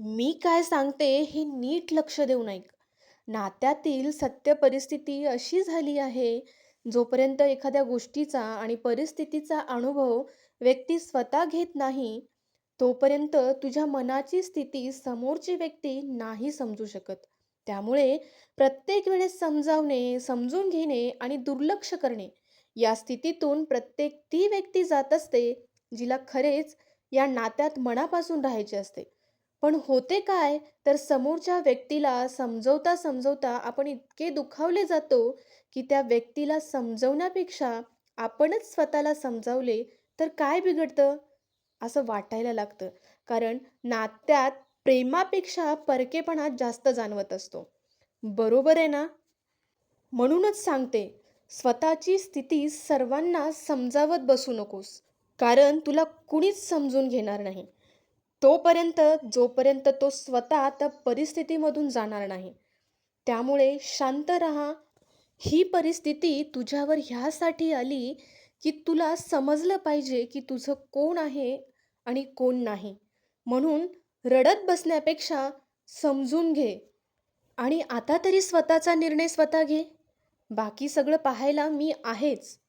मी काय सांगते हे नीट लक्ष देऊन ऐक. नात्यातील सत्य परिस्थिती अशी झाली आहे, जोपर्यंत एखाद्या गोष्टीचा आणि परिस्थितीचा अनुभव व्यक्ती स्वतः घेत नाही, तोपर्यंत तुझ्या मनाची स्थिती समोरची व्यक्ती नाही समजू शकत. त्यामुळे प्रत्येक वेळेस समजावणे, समजून घेणे आणि दुर्लक्ष करणे या स्थितीतून प्रत्येक ती व्यक्ती जात असते, जिला खरेच या नात्यात मनापासून राहायचे असते. पण होते काय, तर समोरच्या व्यक्तीला समजवता समजवता आपण इतके दुखावले जातो, की त्या व्यक्तीला समजवण्यापेक्षा आपणच स्वतःला समजावले तर काय बिघडतं, असं वाटायला लागतं. कारण नात्यात प्रेमापेक्षा परकेपणा जास्त जाणवत असतो. बरोबर आहे ना? म्हणूनच सांगते, स्वतःची स्थिती सर्वांना समजावत बसू नकोस. कारण तुला कुणीच समजून घेणार नाही. तोपर्यंत जोपर्यंत तो स्वतः त्या परिस्थितीमधून जाणार नाही. त्यामुळे शांत राहा. ही परिस्थिती तुझ्यावर ह्यासाठी आली, की तुला समजलं पाहिजे, की तुझं कोण आहे आणि कोण नाही. म्हणून रडत बसण्यापेक्षा समजून घे आणि आता तरी स्वतःचा निर्णय स्वतः घे. बाकी सगळं पाहायला मी आहेच.